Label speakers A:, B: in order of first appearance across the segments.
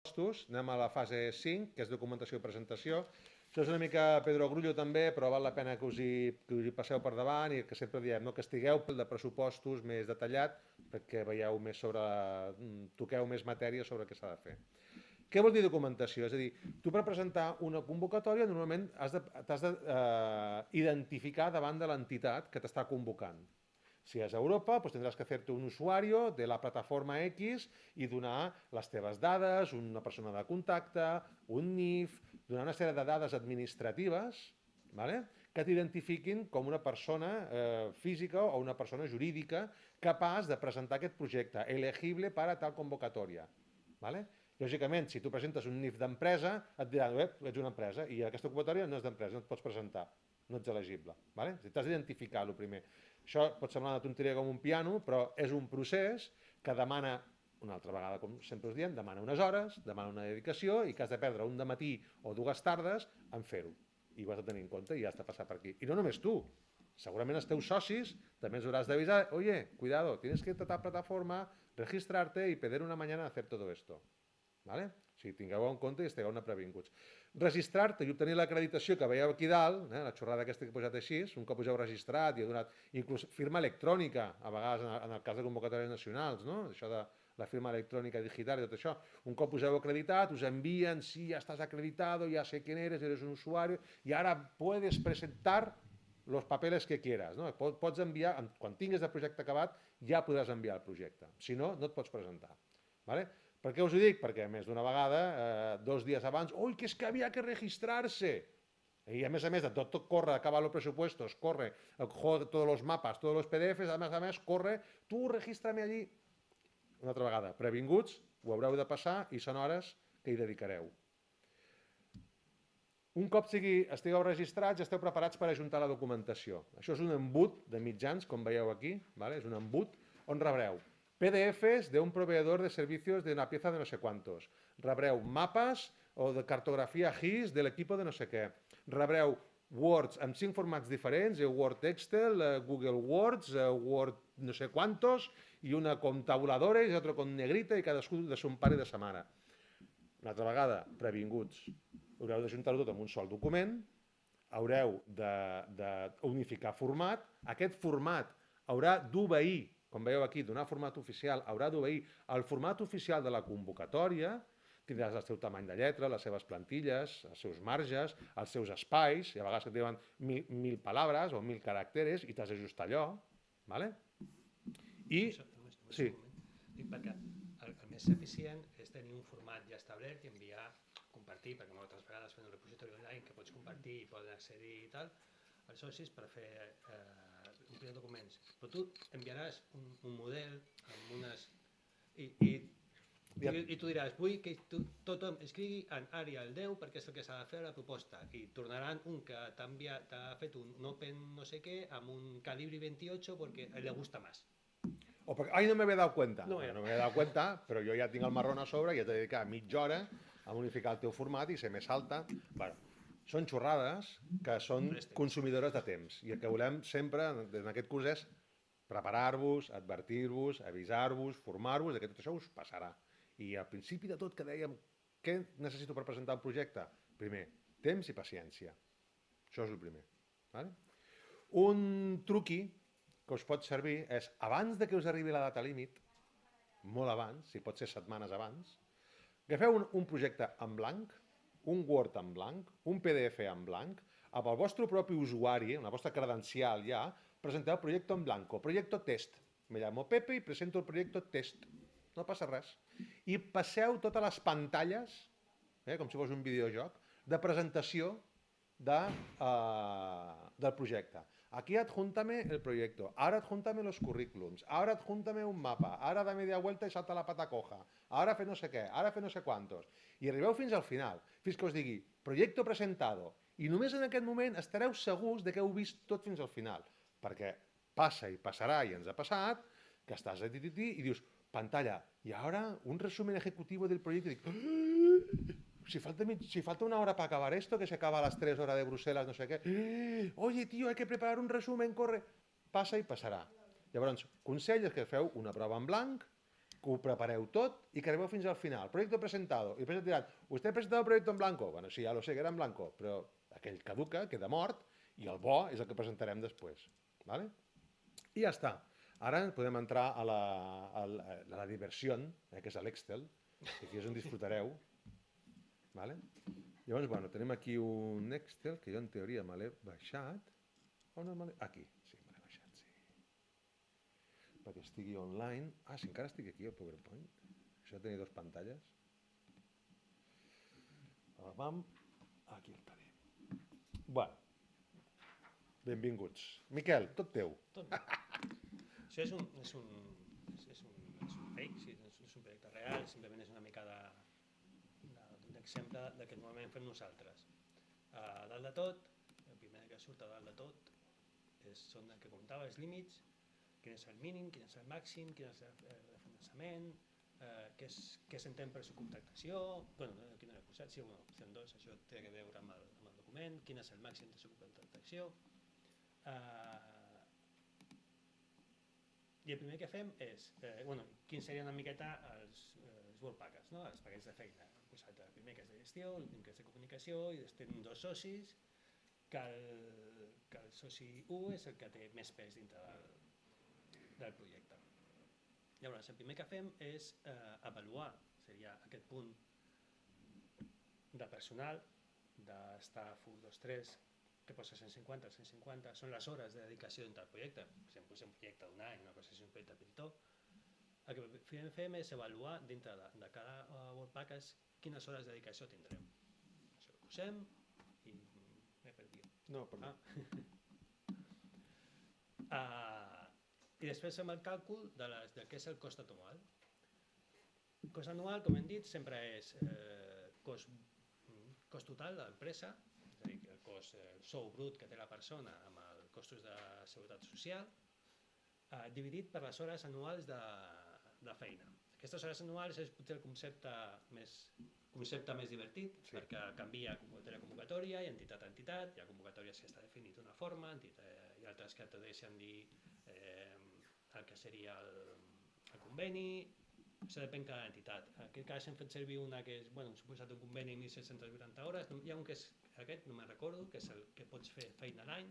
A: anem a la fase 5, que és documentació i presentació. Això és una mica Pedro Grullo també, però val la pena que us hi passeu per davant i que sempre diem que estigueu de pressupostos més detallat perquè veieu més toqueu més matèria sobre què s'ha de fer. Què vol dir documentació? És a dir, tu per presentar una convocatòria normalment t'has d'identificar davant de l'entitat que t'està convocant. Si és a Europa, doncs tindràs que fer-te un usuari de la plataforma X i donar les teves dades, una persona de contacte, un NIF, donar una sèrie de dades administratives, ¿vale? Que t'identifiquin com una persona física o una persona jurídica capaç de presentar aquest projecte, elegible per a tal convocatòria. ¿Vale? Lògicament, si tu presentes un NIF d'empresa, et diran, ets una empresa i aquesta convocatòria no és d'empresa, no et pots presentar, no ets elegible. ¿Vale? T'has d'identificar, el primer. Això pot semblar una tonteria com un piano, però és un procés que demana, una altra vegada, com sempre us diem, demana unes hores, demana una dedicació i que has de perdre un dematí o dues tardes en fer-ho. I ho has de tenir en compte i has de passar per aquí. I no només tu, segurament els teus socis també els hauràs d'avisar, oye, cuidado, tienes que ir a la plataforma, registrarte y pedir una mañana a hacer todo esto. ¿Vale? O sigui, tingueu en compte i estigueu previnguts. Registrar-te i obtenir l'acreditació que veieu aquí dalt, la xorrada aquesta que he posat així, un cop us heu registrat i heu donat inclús firma electrònica, a vegades en el cas de convocatòries nacionals, no? Això de la firma electrònica digital i tot això. Un cop us heu acreditat, us envien, sí, ja estàs acreditado, ya sé quién eres un usuario, y ahora puedes presentar los papeles que quieras. No? Pots enviar, quan tinguis el projecte acabat, ja podràs enviar el projecte. Si no, no et pots presentar. ¿Vale? Per què us ho dic? Perquè més d'una vegada, 2 dies abans, ui, que és que havia que registrar-se. I a més, de tot corre, acabar los presupuestos, corre, todos los mapas, todos los PDFs, a més, corre, tu regístrame allí. Una altra vegada, previnguts, ho haureu de passar i són hores que hi dedicareu. Un cop estigueu registrats, esteu preparats per ajuntar la documentació. Això és un embut de mitjans, com veieu aquí, ¿vale? És un embut on rebreu PDFs de un proveedor de servicios de una pieza de no sé cuántos. Rebreu mapes o de cartografia GIS de l'equip de no sé què. Rebreu Words amb 5 formats diferents, Word Excel, Google Words, Word no sé quantos, i una con tabuladores i altra con negrita i cadascú de son pare i de sa mare. Una altra vegada, previnguts. Haureu d'ajuntar-ho tot en un sol document, haureu d'unificar format, aquest format haurà d'obeir, com veieu aquí, donar format oficial, haurà d'obeir el format oficial de la convocatòria, tindràs el seu tamany de lletra, les seves plantilles, els seus marges, els seus espais, i a vegades que et diuen 1.000 paraules o 1.000 caràcters i t'has d'ajustar allò, ¿vale? I... Sí.
B: Dic perquè el més eficient és tenir un format ja establert i enviar, compartir, perquè moltes vegades fent un repositori online que pots compartir i poden accedir i tal, als socis per fer omplir documents. Però tu enviaràs un model amb unes... I tu diràs, vull que tothom escrigui en Arial 10 perquè és el que s'ha de fer a la proposta. I tornaran un que t'ha fet un Open no sé què amb un Calibri 28 perquè le gusta más.
A: O perquè, ai, no me había dado cuenta. No me había dado cuenta, però jo ja tinc el marrón a sobre i he de dedicar mitja hora a modificar el teu format i se me salta. Bueno, són xorrades que són consumidores de temps i el que volem sempre en aquest curs és preparar-vos, advertir-vos, avisar-vos, formar-vos que tot això us passarà. I al principi de tot que dèiem què necessito per presentar un projecte? Primer, temps i paciència. Això és el primer. Vale? Un truqui que us pot servir és, abans de que us arribi la data límit, molt abans, si pot ser setmanes abans, agafeu un projecte en blanc, un Word en blanc, un PDF en blanc, amb el vostre propi usuari, amb la vostra credencial ja, presenteu el projecte en blanco, projecte test. Me llamo Pepe i presento el projecte test. No passa res. I passeu totes les pantalles, com si fos un videojoc, de presentació del projecte. Aquí adjúntame el proyecto, ahora adjúntame los currículums, ahora adjúntame un mapa, ara da media vuelta i salta la pata coja, ara fer no sé què, ara fer no sé quantos. I arribeu fins al final, fins que us digui proyecto presentado. I només en aquest moment estareu segurs de que heu vist tot fins al final. Perquè passa i passarà, i ens ha passat, que estàs a tititi i dius, pantalla, y ahora un resumen ejecutivo del proyecto. Si falta una hora para acabar esto, que se acaba a las 3 horas de Bruselas, no sé què. Oye, tío, hay que preparar un resumen, corre. Passa i passarà. Llavors, consell és que feu una prova en blanc, que ho prepareu tot i que arribeu fins al final. Proyecto presentado. I després et diran, ¿usted ha presentado el proyecto en blanco? Bueno, sí, ja lo sé, que era en blanco, però aquell caduca, queda mort, i el bo és el que presentarem després. ¿Vale? I ja està. Ara podem entrar a la diversió, que és l'Excel, que aquí és on disfrutareu. ¿Vale? Llavors, bueno, tenim aquí un Excel que jo en teoria me l'he baixat. On me l'he... Aquí, sí, me l'he baixat, sí. Perquè estigui online. Ah, si encara estic aquí al PowerPoint. Això de tenir dues pantalles. Pam, aquí el tenim. Bueno, benvinguts. Miquel, tot teu.
B: Això és un fake, sí, és un projecte real, simplement és una mica d'un exemple de que normalment fem nosaltres. A dalt de tot, el primer que surt a dalt de tot són el que comentava, els límits, quin és el mínim, quin és el màxim, quin és el finançament, què s'entén per subcontractació, bueno, aquí no l'he posat, sí, bueno, opció 2, això té a veure amb el document, quin és el màxim de subcontractació, i el primer que fem és, quins serien una miqueta els work packers, no? Els paquets de feina. Hem posat el primer que és de gestió, l'últim que és de comunicació, i després tenim dos socis, que el soci 1 és el que té més pes dintre del projecte. Llavors, el primer que fem és avaluar, seria aquest punt de personal, d'estaff 1, 2, 3, que posa 150, 150, són les hores de dedicació dintre del projecte. Si em posa un projecte d'un any, una cosa així, un projecte pintor. El que fem és avaluar dintre de cada work package quines hores de dedicació tindrem. Això ho posem i m'he perdut.
A: No, perdó.
B: I després fem el càlcul de què és el cost anual. El cost anual, com hem dit, sempre és cost total de l'empresa, és a dir, el sou brut que té la persona amb els costos de seguretat social, dividit per les hores anuals de feina. Aquestes hores anuals és potser el concepte més divertit, sí, perquè canvia de convocatòria i entitat a entitat. Hi ha convocatòries que està definit d'una forma, i altres que te deixen dir el que seria el conveni. Això depèn de cada entitat. En aquest cas hem fet servir una que és, hem suposat un conveni de 1.680 hores, hi ha un que és aquest, no me'n recordo, que és el que pots fer feina a l'any,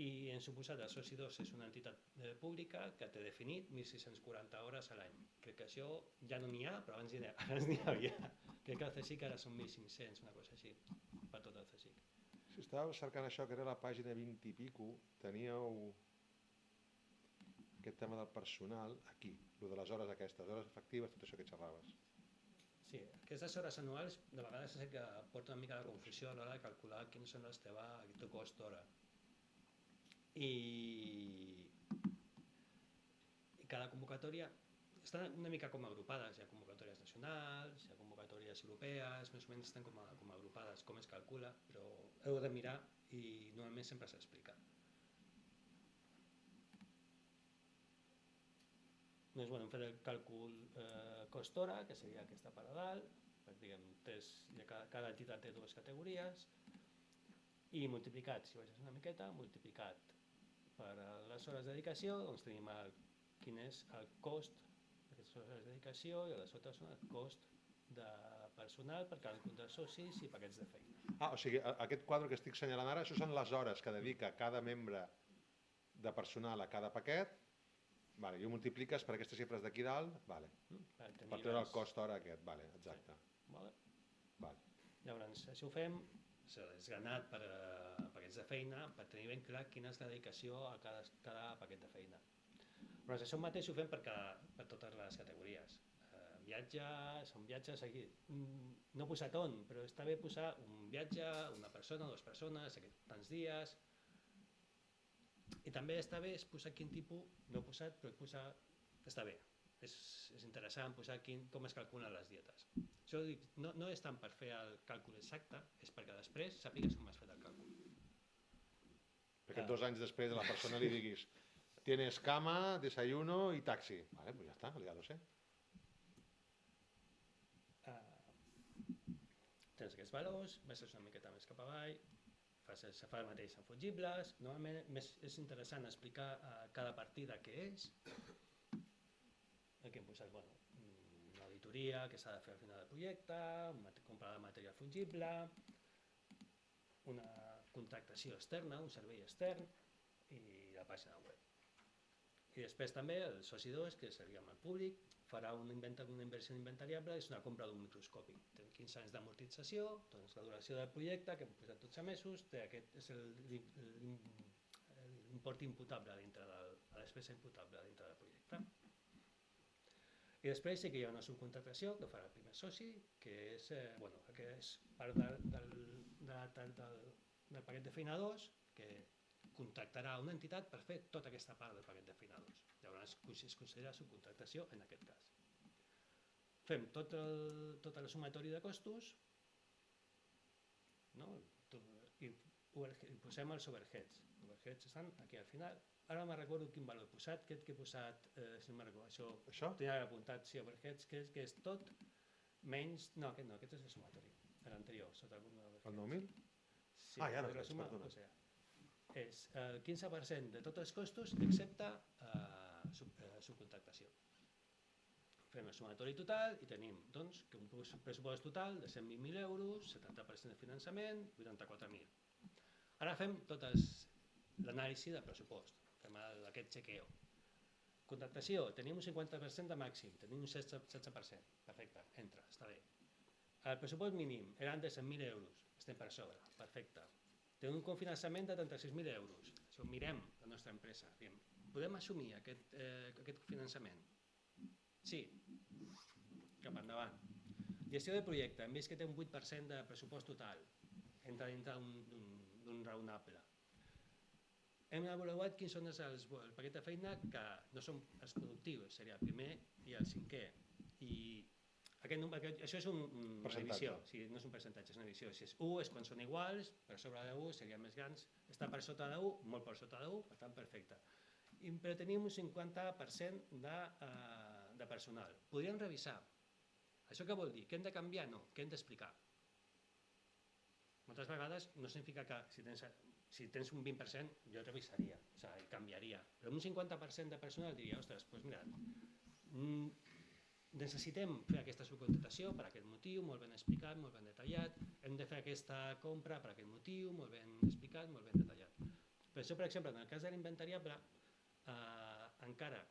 B: i hem suposat el soci 2 és una entitat pública que té definit 1.640 hores a l'any. Crec que això ja no n'hi ha, però abans n'hi havia. Crec que el CSIC ara són 1.500, una cosa així, per tot el CSIC.
A: Si estava cercant això, que era la pàgina 20 i pico, teníeu aquest tema del personal aquí, el de les hores aquestes, hores efectives, tot això que xerraves.
B: Sí, aquestes hores anuals de vegades és que porta una mica de confusió a l'hora de calcular quins són el teu cost d'hora. I cada convocatòria estan una mica com agrupades, hi ha convocatòries nacionals, hi ha convocatòries europees, més o menys estan com agrupades, com es calcula, però heu de mirar i normalment sempre s'explica. Doncs, hem fet el càlcul cost-hora, que seria aquesta part a dalt, cada entitat té dues categories, i multiplicat, si baixes una miqueta, multiplicat per les hores de dedicació, doncs tenim quin és el cost d'aquestes hores de dedicació i a les altres són el cost de personal per cadascun dels socis i paquets de feina.
A: O sigui, aquest quadre que estic assenyalant ara, això són les hores que dedica cada membre de personal a cada paquet. Vale, i ho multipliques per aquestes xifres d'aquí dalt, vale. Per treure el cost hora aquest, vale, exacte.
B: Vale.
A: Vale.
B: Llavors, això ho fem, s'ha desgranat per paquets de feina, per tenir ben clar quina és la dedicació a cada paquet de feina. Però això mateix ho fem per totes les categories. Viatges, on viatges, aquí. No he posat on, però està bé posar un viatge, una persona, dues persones, tants dies. I també està bé posar quin tipus, no he posat, però està bé. És interessant posar com es calculen les dietes. Això no és tant per fer el càlcul exacte, és perquè després sàpigues com has fet el càlcul.
A: Perquè 2 anys després a la persona li diguis tienes cama, desayuno i taxi. Vale, pues ja està, ja lo sé.
B: Tens aquests valors, baixes una miqueta més cap avall, se fa el mateix en fungibles. Normalment és interessant explicar cada partida què és. Aquí hem posat una auditoria que s'ha de fer al final del projecte, comprar de material fungible, una contractació externa, un servei extern i la pàgina web. I després també el soci 2, que seria amb el públic, farà una inversió inventariable, és una compra d'un microscopi. Té 15 anys d'amortització, doncs la duració del projecte, que hem posat 12 mesos, aquest és l'import imputable dintre la despesa imputable dintre del projecte. I després sí que hi ha una subcontractació que farà el primer soci, que és part del paquet de feina 2, que contractarà una entitat per fer tota aquesta part del paquet de feina 2. Llavors es considera subcontractació en aquest cas. Fem tot el sumatori de costos, no? I posem els overheads. Els overheads estan aquí al final. Ara no me'n recordo quin valor he posat, aquest que he posat, si no me'n recordo, això tenia apuntat, sí, overheads, que és tot menys... No, aquest és el sumatori, l'anterior, sota algun overheads.
A: El 9.000?
B: Sí, ja no veig, perdona. És el 15% de tots els costos excepte subcontractació. Fem el sumatori total i tenim doncs, un pressupost total de 120.000 euros, 70% de finançament, 84.000. Ara fem tot l'anàlisi del pressupost, fem aquest chequeo. Contractació, tenim un 50% de màxim, tenim un 16%, perfecte, entra, està bé. El pressupost mínim eren de 100.000 euros, estem per sobre, perfecte. Tenim un cofinançament de 36.000 euros, això ho mirem la nostra empresa, diem, podem assumir aquest finançament? Sí, cap endavant. Gestió de projecte, hem vist que té un 8% de pressupost total, entra dintre d'un raonable. Hem avaluat quins són el paquet de feina que no són els productius, seria el primer i el cinquè. I això és una divisió, no és un percentatge, és una divisió. Si és 1 és quan són iguals, per sobre de 1 serien més grans, està per sota de 1, molt per sota de 1, per tant perfecte. Però tenim un 50% de personal. Podríem revisar. Això què vol dir? Què hem de canviar? No, què hem d'explicar? Moltes vegades no significa que si tens un 20% jo revisaria, o sigui, canviaria. Però un 50% de personal diria, ostres, doncs mira, necessitem fer aquesta subcontractació per aquest motiu, molt ben explicat, molt ben detallat, hem de fer aquesta compra per aquest motiu, molt ben explicat, molt ben detallat. Per això, per exemple, en el cas de l'inventariable, encara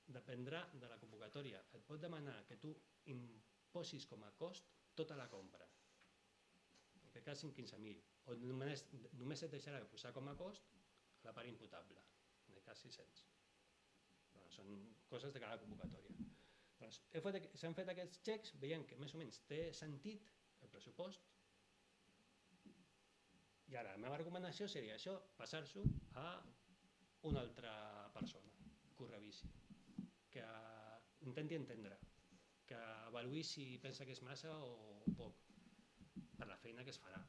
B: dependrà de la convocatòria. Et pot demanar que tu imposis com a cost tota la compra, en aquest cas 15.000, o només et deixarà posar com a cost la part imputable, en aquest cas 600. Són coses de cada convocatòria. S'han fet aquests xecs, veiem que més o menys té sentit el pressupost, i ara la meva recomanació seria això, passar-s'ho a una altra persona, que ho revisi, que intenti entendre, que avaluï si pensa que és massa o poc, per la feina que es farà.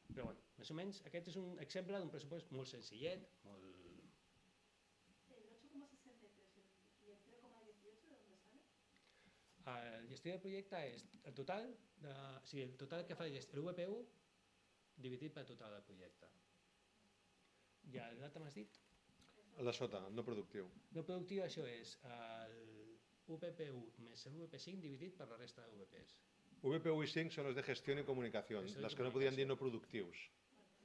B: Però bé, més o menys aquest és un exemple d'un pressupost molt senzillet, molt... La gestió de projecte és el total que fa l'UPU dividit per total del projecte. I l'altre m'has dit?
A: El de sota, el no productiu.
B: No productiu això és l'UPPU més l'UP5 dividit per la resta d'UPPs.
A: UPPU i 5 són els de gestió i comunicació, les que no podríem dir no productius,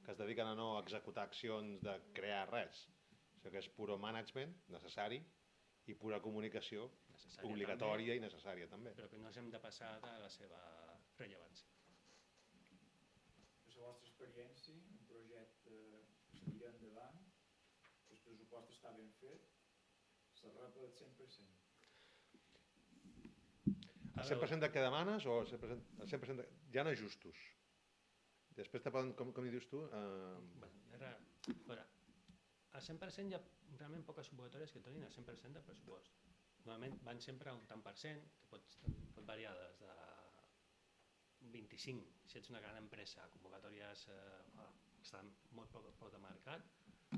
A: que es dediquen a no executar accions de crear res. Això que és puro management, necessari, i pura comunicació, obligatòria i necessària també.
B: Però que no ens hem de passar de la seva rellevància.
C: Per la vostra experiència, un projecte que s'anirà endavant, el pressupost està ben fet, s'arrapa el 100%.
A: El 100% de què demanes o el 100% de... Hi ha ajustos. Després te poden, com hi dius tu?
B: El 100% hi ha realment poques convocatòries que donin el 100% del pressupost. Normalment van sempre a un tant per cent, que pot variar des de 25, si ets una gran empresa, convocatòries que estan molt poc de mercat,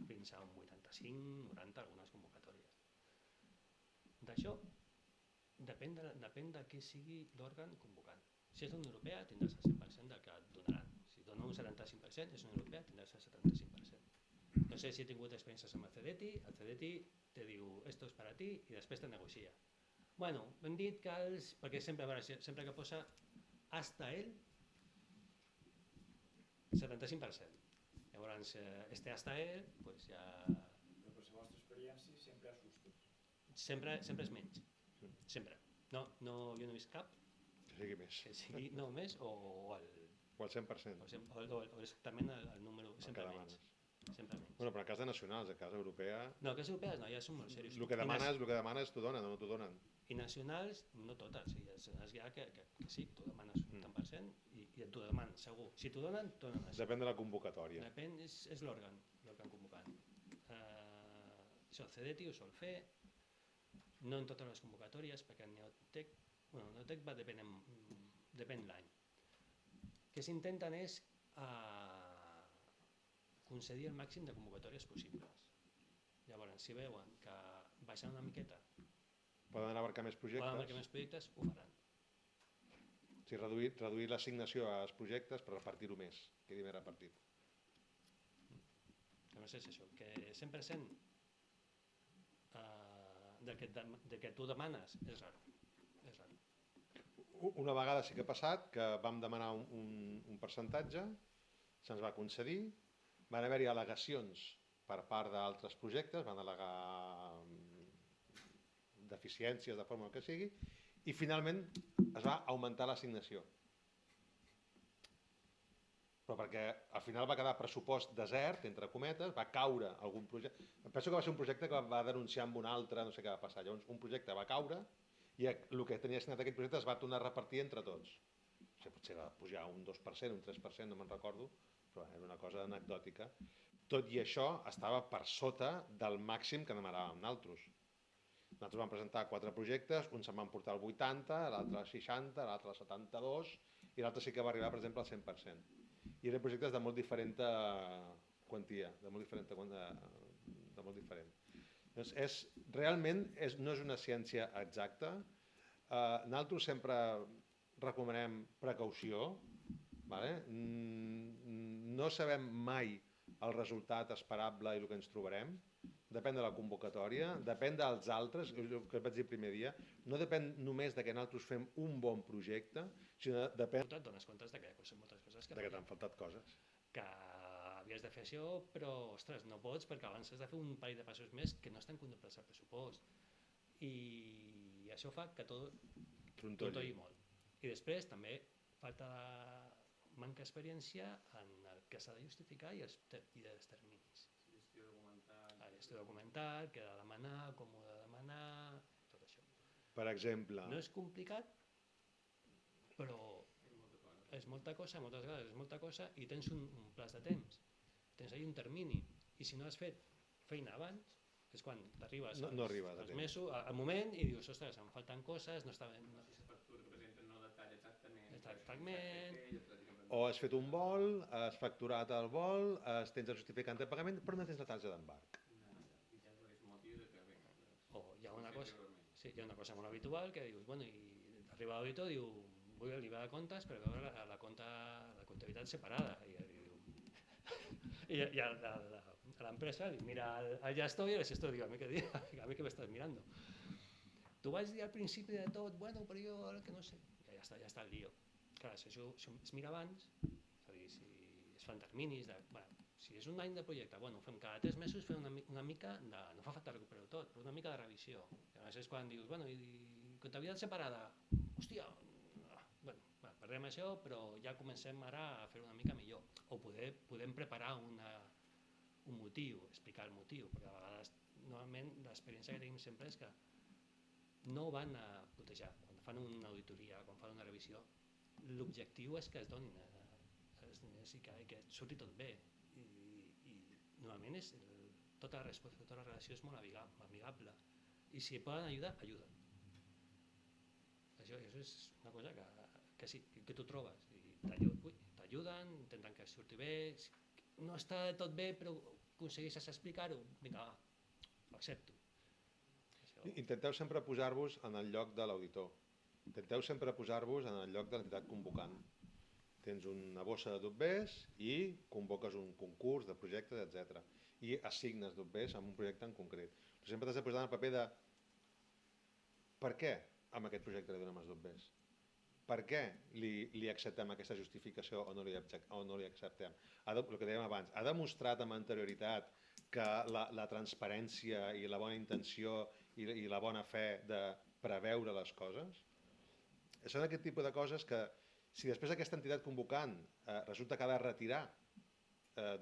B: fins a un 85, 90, algunes convocatòries. D'això depèn de qui sigui l'òrgan convocant. Si és una europea tindràs el 100% del que et donaran. Si dona un 75%, és una europea tindràs el 75%. No sé si he tingut experiències amb el CDTI te diu esto es para compartir i després te negocia. Bueno, hem dit que els... perquè sempre que posa hasta ell, 75%. Llavors, hasta ell, pues ja...
C: Però per la vostra experiència sempre hi ha sustos.
B: Sempre és menys. Sempre. No, jo no he vist cap
A: Que sigui més.
B: que sigui no més o el...
A: O el 100%.
B: O exactament el número,
A: El
B: sempre
A: que
B: menys.
A: demanes.
B: Sempre menys.
A: Bueno, però en cas de nacionals, en cas europea...
B: No, que europees no, ja són molt serios.
A: El que demanes t'ho donen o no t'ho donen.
B: I nacionals, no totes. I nacionals ja que sí, tu demanes un tant per cent i t'ho demanen, segur. Si t'ho donen, t'ho donen.
A: Depèn de la convocatòria.
B: Depèn, és l'òrgan convocant. Això, el CDT ho sol fer, no en totes les convocatòries, perquè el Neotec, bueno, el Neotec depèn l'any. El que s'intenten és concedir el màxim de convocatòries possibles. Llavors, si veuen que baixen una miqueta,
A: Poden abarcar més
B: poden
A: projectes.
B: marcar més projectes, ho faran.
A: O sigui, reduir l'assignació als projectes per repartir-ho més, quedi més repartit.
B: Llavors és això, que 100% del que tu demanes és raro. És raro.
A: Una vegada sí que ha passat que vam demanar un percentatge, se'ns va concedir, van haver-hi al·legacions per part d'altres projectes, van al·legar deficiències de forma que sigui, i finalment es va augmentar l'assignació. Però perquè al final va quedar pressupost desert, entre cometes, va caure algun projecte. Penso que va ser un projecte que va denunciar amb un altre, no sé què va passar. Llavors, un projecte va caure i el que tenia assignat aquest projecte es va tornar a repartir entre tots. Potser va pujar un 2%, un 3%, no me'n recordo, però era una cosa anecdòtica. Tot i això, estava per sota del màxim que demanàvem nosaltres. Nosaltres vam presentar 4 projectes, un se'n va emportar el 80, l'altre el 60, l'altre el 72, i l'altre sí que va arribar, per exemple, al 100%. I eren projectes de molt diferent quantia, de molt diferent. Doncs realment no és una ciència exacta. Nosaltres sempre recomanem precaució. No sabem mai el resultat esperable i el que ens trobarem. Depèn de la convocatòria, depèn dels altres, el que vaig dir el primer dia, no depèn només de que nosaltres fem un bon projecte, sinó depèn
B: Tu et dones compte que hi ha moltes coses
A: de que t'han faltat coses.
B: que havies de fer això, però, ostres, no pots perquè abans has de fer un parell de passos més que no estan contemplats al pressupost. I això fa que tot trontolli molt. I després també falta manca d'experiència en el que s'ha de justificar i els terminis. Gestió documental, què ha de demanar, com ho ha de demanar, tot això.
A: Per exemple...
B: No és complicat, però és molta cosa, moltes vegades és molta cosa i tens un plaç de temps, tens ahí un termini i si no has fet feina abans, que és quan t'arribes als mesos, al moment i dius, ostres, em falten coses, no està bé.
D: Si la factura que presenten no detalla
B: exactament.
A: O has fet un vol, has facturat el vol, tens el justificant de pagament, però no tens la targeta d'embarc.
B: O hi ha una cosa molt habitual que dius, bueno, i arriba l'auditor i diu, vull el llibre de comptes per veure la comptabilitat separada. I l'empresa mira el gestor i el gestor diu, a mi què m'estàs mirant? Tu vas dir al principi de tot, bueno, però jo ara que no sé, ja està el lío. Clar, si això es mira abans, és a dir, si es fan terminis, si és un any de projecte, bueno, fem cada 3 mesos fem una mica de, no fa falta recuperar-ho tot, però una mica de revisió. Llavors és quan dius, bueno, i comptabilitat separada, hòstia, bueno, perdrem això, però ja comencem ara a fer-ho una mica millor. O podem preparar un motiu, explicar el motiu, perquè a vegades, normalment, l'experiència que tenim sempre és que no van a putejar. Quan fan una auditoria, quan fan una revisió, l'objectiu és que es donin els diners i que surti tot bé. I normalment tota la relació és molt amigable. I si poden ajudar, ajuden. Això és una cosa que sí, que tu trobes. T'ajuden, intenten que surti bé. No està tot bé, però aconsegueixes explicar-ho. Vinga, va, ho accepto.
A: Intenteu sempre posar-vos en el lloc de l'auditor. Intenteu sempre posar-vos en el lloc de l'entitat convocant. Tens una bossa de dobbers i convoques un concurs de projectes, etc. I assignes dobbers a un projecte en concret. Però sempre t'has de posar en el paper de Per què amb aquest projecte li donem els dobbers? Per què li acceptem aquesta justificació o no li acceptem? El que dèiem abans, ha demostrat amb anterioritat que la transparència i la bona intenció i la bona fe de preveure les coses? Són aquest tipus de coses que, si després aquesta entitat convocant resulta que ha de retirar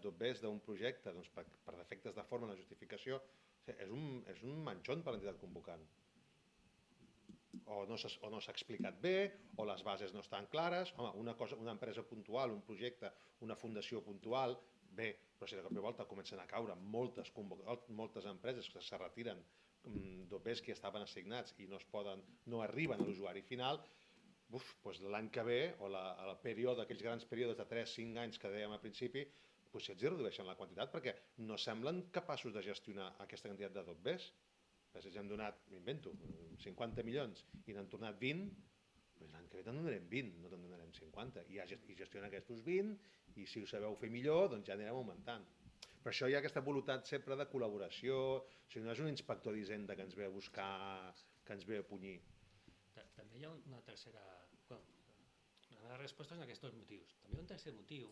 A: dobbers d'un projecte per defectes de forma en la justificació, és un manxón per l'entitat convocant. O no s'ha explicat bé, o les bases no estan clares. Home, una empresa puntual, un projecte, una fundació puntual, bé, però si de cop i volta comencen a caure moltes empreses que se retiren dobbers que estaven assignats i no arriben a l'usuari final, doncs l'any que ve, o aquells grans períodes de 3-5 anys que dèiem al principi, potser els redueixen la quantitat perquè no semblen capaços de gestionar aquesta quantitat de dobbers. Si ens hem donat, m'invento, 50 milions i n'han tornat 20, doncs l'any que ve te'n donarem 20, no te'n donarem 50. I gestiona aquests 20 i si ho sabeu fer millor, doncs ja anirem augmentant. Per això hi ha aquesta voluntat sempre de col·laboració, o sigui, no és un inspector d'Hisenda que ens ve a buscar, que ens ve a punyir.
B: També hi ha una tercera... La meva resposta és en aquests dos motius. També hi ha un tercer motiu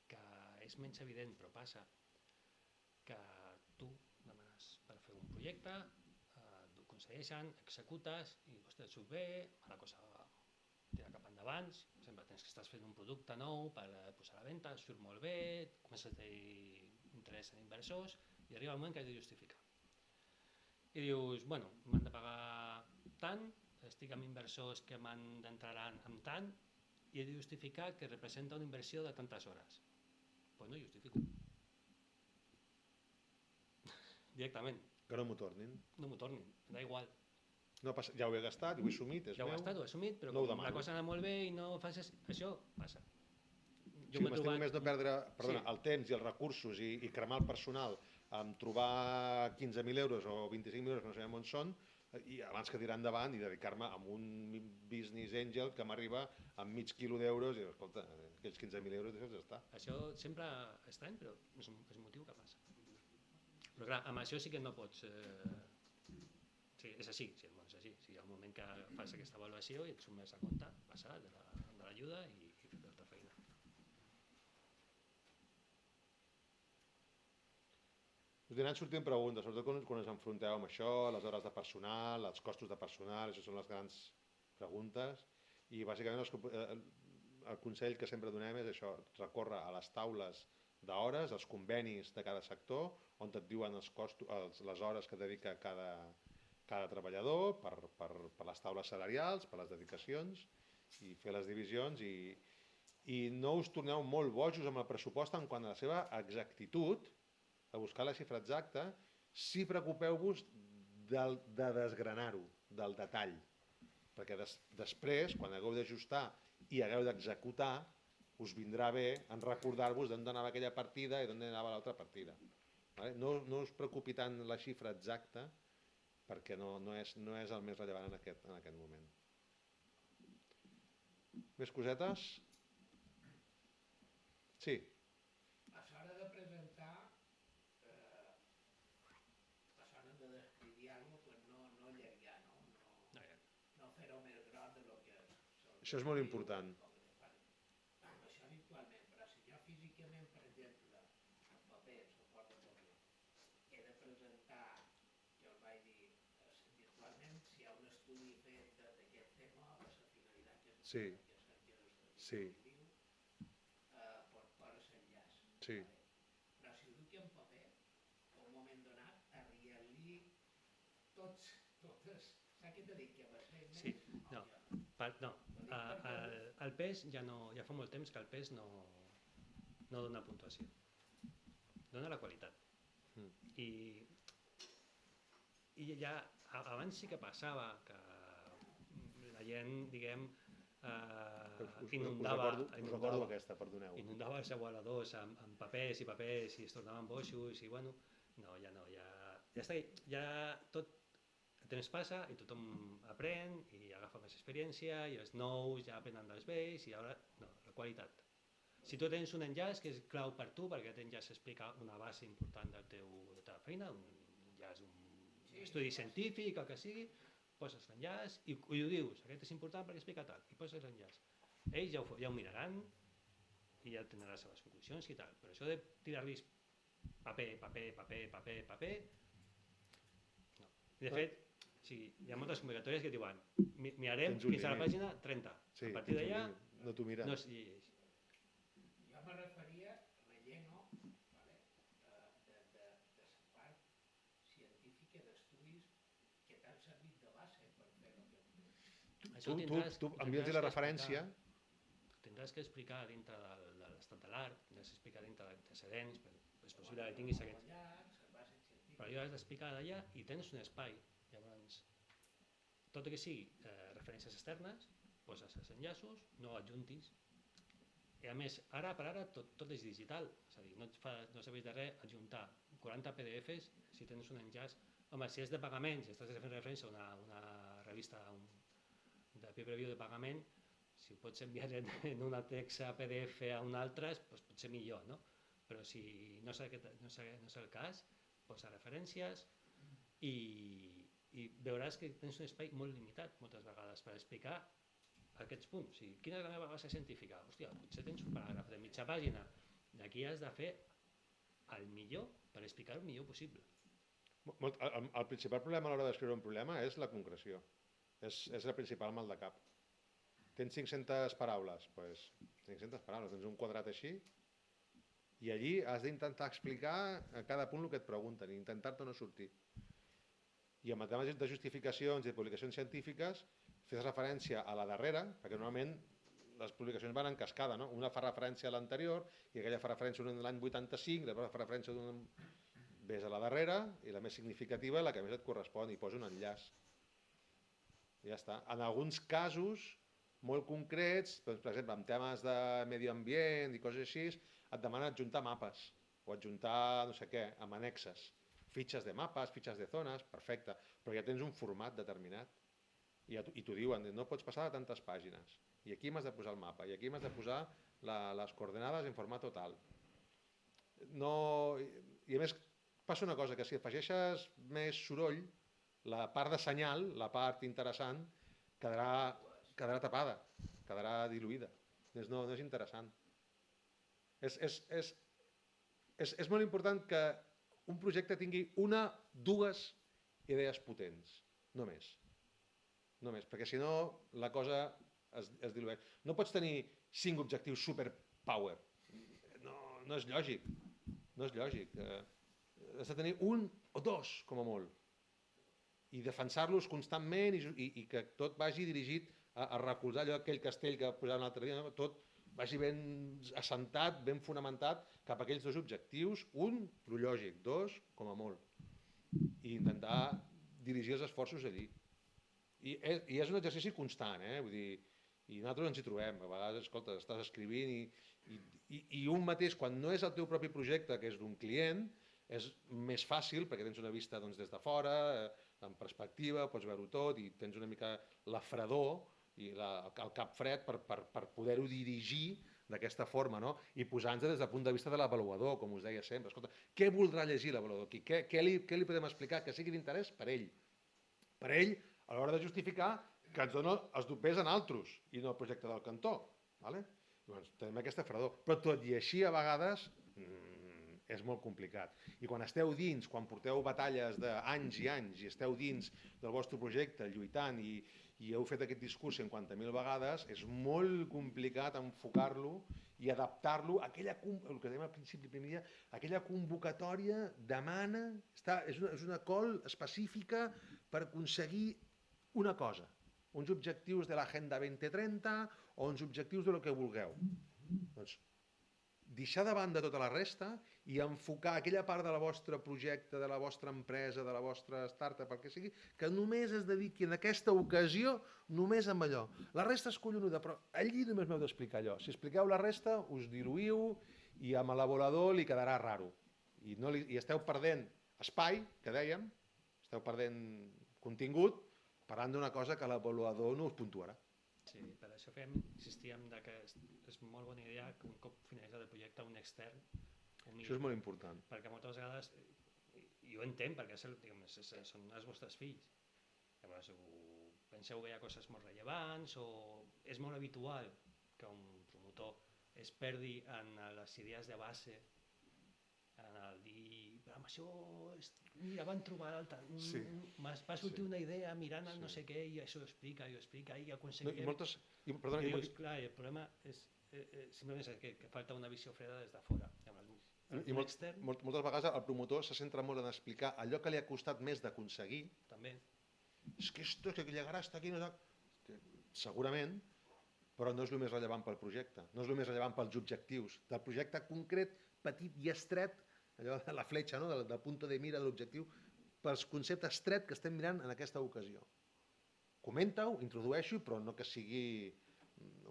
B: que és menys evident però passa, que tu demanes per fer un projecte, t'ho concedeixen, executes i et surt bé, la cosa tira cap endavant, sempre tens que estàs fent un producte nou per posar a la venda, surt molt bé, comences a tenir interès en inversors i arriba el moment que has de justificar. I dius, bueno, m'han de pagar tant, estic amb inversors que m'entraran amb tant i he de justificar que representa una inversió de tantes hores. Doncs no justifico. Directament.
A: Que no m'ho tornin.
B: No m'ho tornin, da igual.
A: No passa, ja ho he gastat, ho he assumit, és
B: ja ho
A: meu.
B: he gastat, ho he assumit, però
A: no
B: com la cosa ha anat molt bé i no fas això, passa.
A: Sí, m'estimo més no perdre el temps i els recursos i cremar el personal amb trobar 15.000 euros o 25.000 euros que no sabem on són, i abans que tirar endavant i dedicar-me a un business angel que m'arriba amb mig quilo d'euros i escolta, aquells 15.000 euros deixa'ls estar.
B: Això sempre estrany, però és un motiu que passa. Però clar, amb això sí que no pots... Sí, és així, sí, és així. Si hi ha un moment que fas aquesta avaluació i et surt més a compte, passar de l'ajuda i fer l'altra feina.
A: Us aniran sortint preguntes, sobretot quan ens enfronteu amb això, les hores de personal, els costos de personal, això són les grans preguntes, i bàsicament el consell que sempre donem és això, recórrer a les taules d'hores, els convenis de cada sector, on et diuen les hores que dedica cada treballador per les taules salarials, per les dedicacions, i fer les divisions, i no us torneu molt bojos amb el pressupost en quant a la seva exactitud, a buscar la xifra exacta, si preocupeu-vos de desgranar-ho, del detall. Perquè després, quan hagueu d'ajustar i hagueu d'executar, us vindrà bé en recordar-vos d'on anava aquella partida i d'on anava l'altra partida. No us preocupi tant la xifra exacta, perquè no és el més rellevant en aquest moment. Més cosetes? Sí.
E: A l'hora de presentar, a l'hora de descriure-lo, no allargar, no fer-ho més gros de lo que és.
A: Això és molt important.
E: Això virtualment, però si jo físicament, per exemple, en paper, suport de paper, he de presentar, jo el vaig dir, virtualment, si hi ha un estudi fet d'aquest tema, a la finalitat que és
A: sí.
E: per l'enllaç.
A: Sí.
E: Però si ho duc en paper, en un moment donat, arribar-li totes, saps què t'he dit, que va ser més?
B: Sí, no, el pes ja fa molt temps que el pes no dona puntuació, dona la qualitat. I ja abans sí que passava que la gent, diguem, inundava els avaladors amb papers i es tornaven boixos i bueno, ja tot el temps passa i tothom aprèn i agafa més experiència i els nous ja aprenen dels vells i ara, no, la qualitat. Si tu tens un enllaç que és clau per tu perquè aquest enllaç explica una base important de la teva feina, un enllaç, un estudi científic, el que sigui, poses l'enllaç i ho dius, aquest és important perquè explica tal, i poses l'enllaç. Ells ja ho miraran i ja tindran les seves conclusions i tal, però això de tirar-los paper, no. I de fet, sí, hi ha moltes convocatòries que diuen mirarem
A: Tens un
B: fins a la
A: límit.
B: pàgina 30,
A: Sí,
B: a partir
A: tens un
B: d'allà
A: límit. No t'ho mires.
B: no es llegeix.
E: Jo me referia a relleno, ¿vale? de la part científica d'estudis que t'han servit de base per fer el que hem fet.
B: Això
A: Tu
B: tindràs
A: envia'ls
B: que
A: la referència.
B: tindràs que explicar dintre de l'estat de l'art, tindràs que explicar dintre d'antecedents, és possible que tinguis aquest...
E: Treballat, les bases científiques.
B: Però jo has d'explicar d'allà i tens un espai. Llavors, tot el que sigui referències externes, poses els enllaços, no adjuntis. I a més, ara per ara tot és digital, és a dir, no serveix de res adjuntar 40 PDFs si tens un enllaç. Home, si és de pagament, si estàs fent referència a una revista de pay-per-view de pagament, si ho pots enviar en una text a PDF a un altre, doncs potser millor, no? Però si no és el cas, posa referències i veuràs que tens un espai molt limitat moltes vegades per explicar aquests punts. O sigui, quina és la meva base científica? Hòstia, potser tens un paràgraf de mitja pàgina. D'aquí has de fer el millor per explicar el millor possible.
A: El principal problema a l'hora d'escriure un problema és la concreció. És el principal mal de cap. Tens 500 paraules, doncs 500 paraules, tens un quadrat així i allí has d'intentar explicar a cada punt el que et pregunten i intentar-te no sortir. I en temes de justificacions i de publicacions científiques fes referència a la darrera, perquè normalment les publicacions van en cascada, no? Una fa referència a l'anterior i aquella fa referència a l'any 85, després fa referència a un... Ves a la darrera i la més significativa, la que més et correspon, i posa un enllaç. I ja està. En alguns casos molt concrets, doncs, per exemple, en temes de medi ambient i coses així, et demanen adjuntar mapes o adjuntar no sé què, amb annexes. Fitxes de mapes, fitxes de zones, perfecte, però ja tens un format determinat. I t'ho diuen, no pots passar de tantes pàgines. I aquí m'has de posar el mapa, i aquí m'has de posar les coordenades en format total. No... I a més, passa una cosa, que si afegeixes més soroll, la part de senyal, la part interessant, quedarà tapada, quedarà diluïda. No és interessant. És molt important que un projecte tingui dues idees potents, no més. No més, perquè si no la cosa es dilueix. No pots tenir 5 objectius superpower. No és lògic. No és lògic. Has de tenir 1 o 2, com a molt. I defensar-los constantment i que tot vagi dirigit a recolzar allò, aquell castell que posàvem l'altre dia, tot vagi ben assentat, ben fonamentat cap a aquells 2 objectius, 1, el lògic, 2, com a molt. I intentar dirigir els esforços allí. I és un exercici constant, vull dir, i nosaltres ens hi trobem. A vegades, escolta, estàs escrivint i un mateix, quan no és el teu propi projecte, que és d'un client, és més fàcil perquè tens una vista des de fora, en perspectiva, pots veure-ho tot i tens una mica la fredor i el cap fred per poder-ho dirigir d'aquesta forma, no? I posar-nos des del punt de vista de l'avaluador, com us deia sempre. Escolta, què voldrà llegir l'avaluador aquí? Què li podem explicar que sigui d'interès per ell? Per ell, a l'hora de justificar que ens dona els dubtes en altres i no el projecte del cantó. Doncs tenim aquesta fredor. Però tot i així, a vegades, és molt complicat. I quan esteu dins, quan porteu batalles d'anys i anys i esteu dins del vostre projecte lluitant i heu fet aquest discurs 50.000 vegades, és molt complicat enfocar-lo i adaptar-lo a aquella, el que dèiem al principi, aquella convocatòria demana, és una call específica per aconseguir una cosa, uns objectius de l'Agenda 2030 o uns objectius del que vulgueu. Doncs deixar de banda tota la resta i enfocar aquella part del vostre projecte, de la vostra empresa, de la vostra startup, el que sigui, que només es dediqui en aquesta ocasió només amb allò. La resta és collonuda, però allí només m'heu d'explicar allò. Si expliqueu la resta, us diluïu i amb l'avaluador li quedarà raro. I esteu perdent espai, que dèiem, esteu perdent contingut, parlant d'una cosa que l'avaluador no us puntuarà.
B: Sí, per això insistíem que és molt bona idea que un cop finalitzat el projecte un extern
A: Això és molt important.
B: perquè moltes vegades, i ho entenc perquè són els vostres fills, Llavors, penseu que hi ha coses molt rellevants o és molt habitual que un promotor es perdi en les idees de base, en el dir, però amb això, mira, van trobar l'altre,
A: Sí.
B: va sortir
A: Sí.
B: una idea mirant el no
A: Sí.
B: sé què i això ho explica, i
A: No,
B: aconseguirem...
A: i moltes... Perdona,
B: I dius, clar, el problema és simplement és que falta una visió freda des de fora. Un extern,
A: moltes vegades el promotor se centra molt en explicar allò que li ha costat més d'aconseguir.
B: també.
A: És que esto que llegarà hasta aquí, no sé... Segurament, però no és el més rellevant pel projecte, no és el més rellevant pels objectius del projecte concret, petit i estret, allò de la fletxa, no? del punto de mira de l'objectiu, pels conceptes estret que estem mirant en aquesta ocasió. Comenta-ho, introdueixo, però no que sigui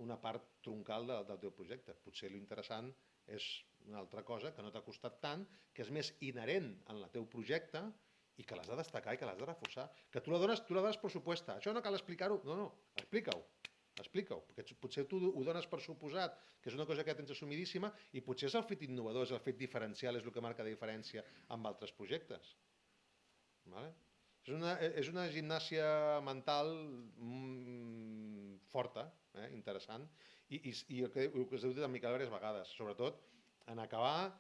A: una part troncal del teu projecte. Potser l'interessant és una altra cosa que no t'ha costat tant, que és més inherent en el teu projecte i que l'has de destacar i que l'has de reforçar. Que tu la dones per suposta. Això no cal explicar-ho. No, explica-ho. Explica-ho, perquè potser tu ho dones per suposat, que és una cosa que tens assumidíssima, i potser és el fet innovador, és el fet diferencial, és el que marca diferència amb altres projectes. Vale? És una gimnàsia mental forta, interessant, i el que es diu en Miquel diverses vegades, sobretot en acabar,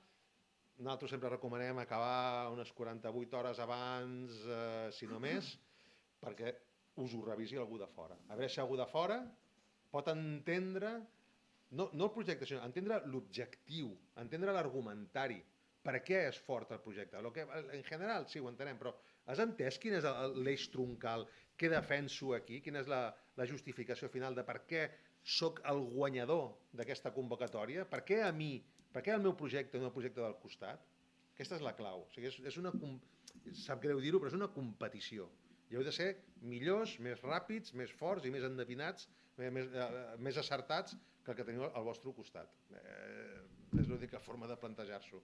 A: nosaltres sempre recomanem acabar unes 48 hores abans, si no més, perquè us ho revisi algú de fora. A veure si algú de fora pot entendre, no el projecte, sinó entendre l'objectiu, entendre l'argumentari, per què és fort el projecte. En general, sí, ho entenem, però has entès quin és l'eix troncal, què defenso aquí, quina és la justificació final de per què sóc el guanyador d'aquesta convocatòria, per què a mi, per què el meu projecte no el projecte del costat? Aquesta és la clau. O sigui, sap greu dir-ho, però és una competició. I heu de ser millors, més ràpids, més forts i més endevinats, més acertats que el que teniu al vostre costat. És l'única forma de plantejar-s'ho.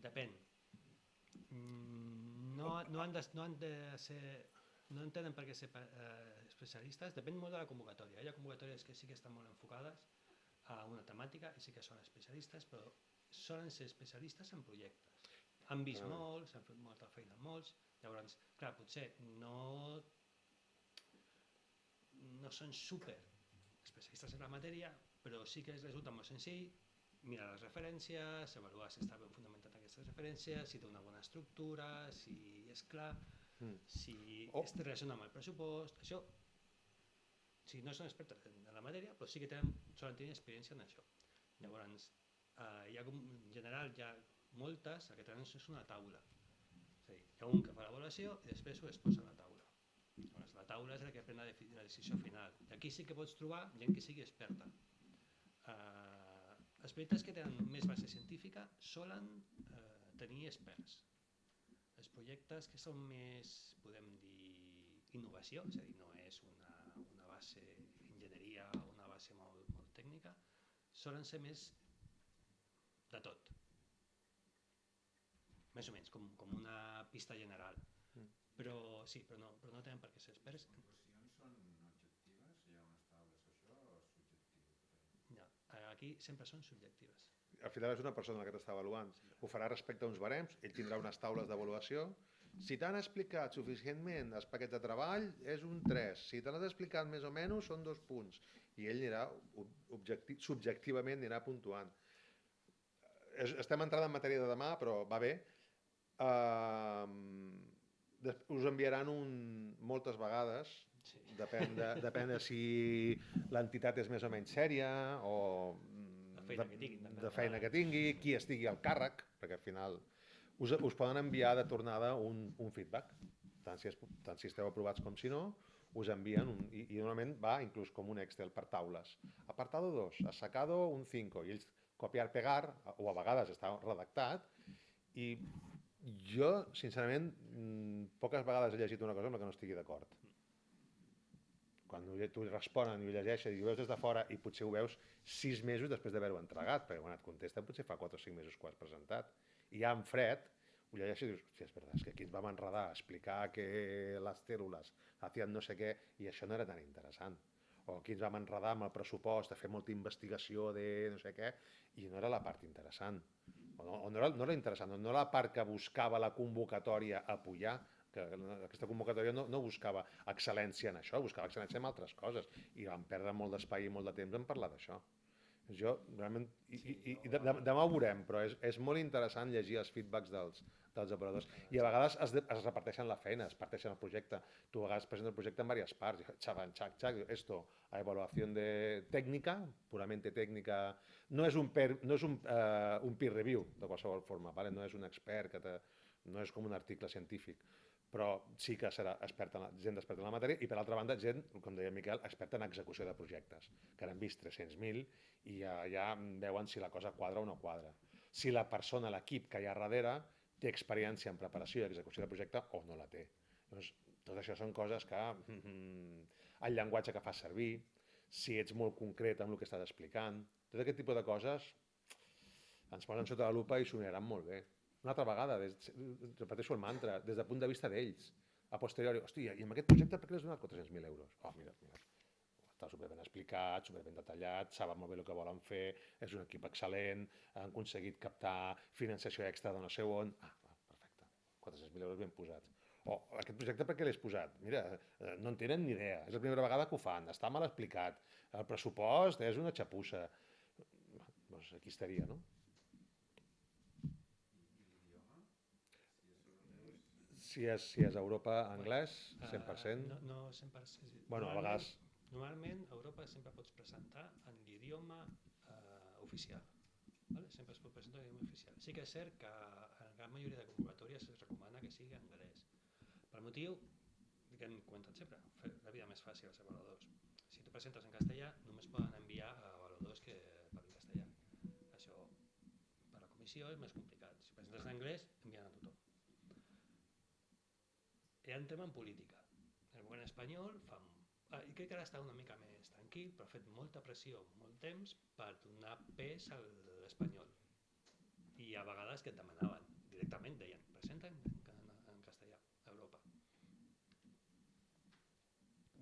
B: Depèn. No entenen per què ser especialistes, depèn molt de la convocatòria. Hi ha convocatòries que sí que estan molt enfocades a una temàtica i sí que són especialistes, però solen ser especialistes en projectes. Han vist molts, han fet molta feina amb molts, llavors, clar, potser no són super especialistes en la matèria, però sí que els resulta molt senzill mirar les referències, avaluar si està ben fundamentat aquestes referències, si té una bona estructura, si és clar, si es relaciona amb el pressupost, això, no són experts en la matèria, però sí que solen tenir experiència en això. Llavors, en general hi ha moltes, el que tenen és una taula. És a dir, hi ha un que fa l'avaluació i després ho es posa a la taula. Llavors, la taula és la que pren la decisió final. I aquí sí que pots trobar gent que sigui experta. Els projectes que tenen més base científica solen tenir experts. Els projectes que són més, podem dir, innovació, és a dir, no és una base enginyeria o una base molt tècnica, solen ser més de tot. Més o menys, com una pista general. Però sí, però no tenen per què ser experts.
F: Les puntuacions són objectives? Hi ha unes taules d'això o és subjectiu?
B: No, aquí sempre són subjectives.
A: Al final és una persona que t'està avaluant. Ho farà respecte a uns barems, ell tindrà unes taules d'avaluació. Si t'han explicat suficientment els paquets de treball, és un 3. Si te l'has explicat més o menys, són 2 punts. I ell anirà, subjectivament, anirà puntuant. Estem entrant en matèria de demà, però va bé. Us enviaran moltes vegades, depèn de si l'entitat és més o menys sèria o de feina que tingui, qui estigui al càrrec, perquè al final us poden enviar de tornada un feedback, tant si esteu aprovats com si no, us envien, i normalment va inclús com un Excel per taules. Apartado 2, has sacado un 5, i ells copiar, pegar, o a vegades està redactat, i jo, sincerament, poques vegades he llegit una cosa amb la que no estigui d'acord. Quan tu responen i ho llegeixes i ho veus des de fora i potser ho veus 6 mesos després d'haver-ho entregat, perquè quan et contesten potser fa 4 o 5 mesos que ho has presentat. I ja en fred, ho llegeixes i dius, hòstia, és veritat, és que aquí ens vam enredar a explicar que les cèl·lules hacían no sé què i això no era tan interessant. O aquí ens vam enredar amb el pressupost, a fer molta investigació de no sé què i no era la part interessant. o no era interessant, no la part que buscava la convocatòria a pujar, que aquesta convocatòria no buscava excel·lència en això, buscava excel·lència en altres coses, i vam perdre molt d'espai i molt de temps en parlar d'això. Jo, realment, demà ho veurem, però és molt interessant llegir els feedbacks dels operadors. I a vegades es reparteixen la feina, es parteixen el projecte. Tu a vegades presentes el projecte en diverses parts. Xac, esto, a evaluació tècnica, puramente tècnica. No és un peer review, de qualsevol forma, ¿vale? No és un expert, no és com un article científic, però sí que serà gent experta en la matèria i, per altra banda, gent, com deia Miquel, experta en execució de projectes, que n'han vist 300.000 i ja veuen si la cosa quadra o no quadra. Si la persona, l'equip que hi ha darrere, té experiència en preparació i execució de projecte o no la té. Llavors, tot això són coses que el llenguatge que fas servir, si ets molt concret amb el que estàs explicant, tot aquest tipus de coses ens posen sota la lupa i s'ho miraran molt bé. Una altra vegada, repeteixo el mantra, des del punt de vista d'ells, a posteriori, hòstia, i amb aquest projecte per què l'has donat 400.000 euros? Oh, mira, està superben explicat, superben detallat, saben molt bé el que volen fer, és un equip excel·lent, han aconseguit captar financiació extra de no sé on. Perfecte, 400.000 euros ben posats. O aquest projecte per què l'has posat? Mira, no en tenen ni idea, és la primera vegada que ho fan, està mal explicat, el pressupost és una xapussa. Doncs aquí estaria, no? Si és a Europa, anglès, 100%.
B: No 100%.
A: Bueno, a vegades...
B: Normalment a Europa sempre pots presentar en l'idioma oficial. ¿Vale? Sempre es pot presentar en l'idioma oficial. Sí que és cert que en la gran majoria de convocatòries es recomana que sigui anglès. Per motiu que hem comentat sempre, fer la vida més fàcil als avaluadors. Si tu presentes en castellà, només poden enviar a avaluadors que parlin castellà. Això per la comissió és més complicat. Si presentes en anglès, envien a tothom. I entrem en política. El govern espanyol i crec que ara està una mica més tranquil, però ha fet molta pressió molt temps per donar pes a l'espanyol. I a vegades que et demanaven directament, deien, presenta en castellà a Europa.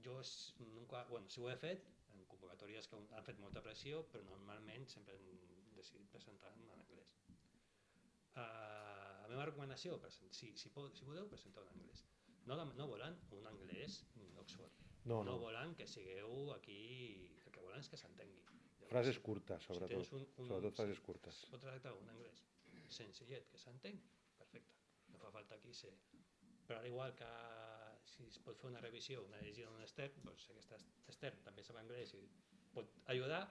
B: Jo, si ho he fet, en convocatòries que han fet molta pressió, però normalment sempre hem decidit presentar en anglès. La meva recomanació, si podeu, presenteu en anglès. No volen un anglès d'Oxford. No volen que sigueu aquí... El que volen és que s'entengui.
A: Frases curtes, sobretot. Sobretot frases curtes.
B: Si pot tractar un anglès senzillet, que s'entén, perfecte. No fa falta aquí ser... Però al igual que si es pot fer una revisió, una llegida d'un extern, doncs aquest extern també sap anglès i pot ajudar,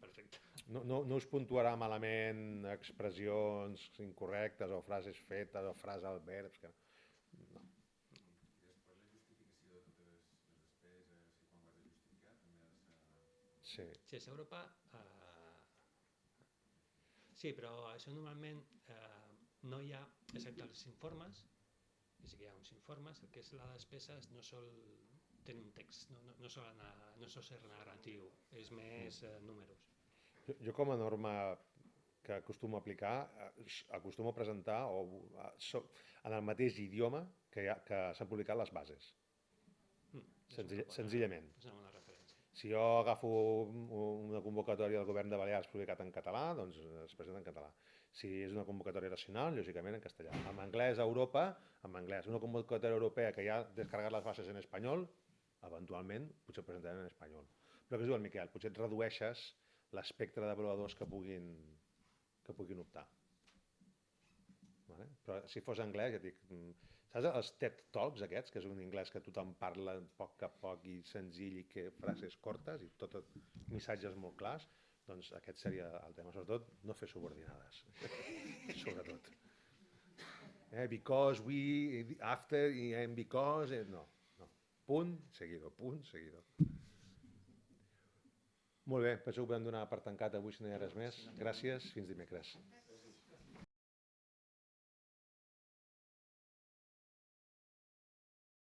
B: perfecte.
A: No us puntuarà malament expressions incorrectes o frases fetes o frases als verbs. No.
B: Si és Europa... Sí, però això normalment no hi ha, excepte els informes, i sí que hi ha uns informes, el que és la despesa no sol tenir un text, no sol ser narratiu, és més números.
A: Jo com a norma que acostumo a aplicar, acostumo a presentar en el mateix idioma que s'han publicat les bases. Senzillament.
B: És una bona referència.
A: Si jo agafo una convocatòria del govern de Balears publicat en català, doncs es presenta en català. Si és una convocatòria nacional, lògicament en castellà. En anglès a Europa, en anglès. Una convocatòria europea que ja ha descarregat les bases en espanyol, eventualment potser presentarem en espanyol. Però que es diu el Miquel, potser et redueixes l'espectre d'avaluadors que puguin optar. Vale? Però si fos anglès, ja dic... Saps els TED Talks aquests, que és un anglès que tothom parla poc a poc i senzill i que frases cortes i tot missatges molt clars, doncs aquest seria el tema. Sobretot no fer subordinades. Sobretot. Because, we, after, and because... No. Punt, seguidor, punt, seguidor. Molt bé, penso que podem donar per tancat avui si no hi ha res més. Gràcies, fins dimecres.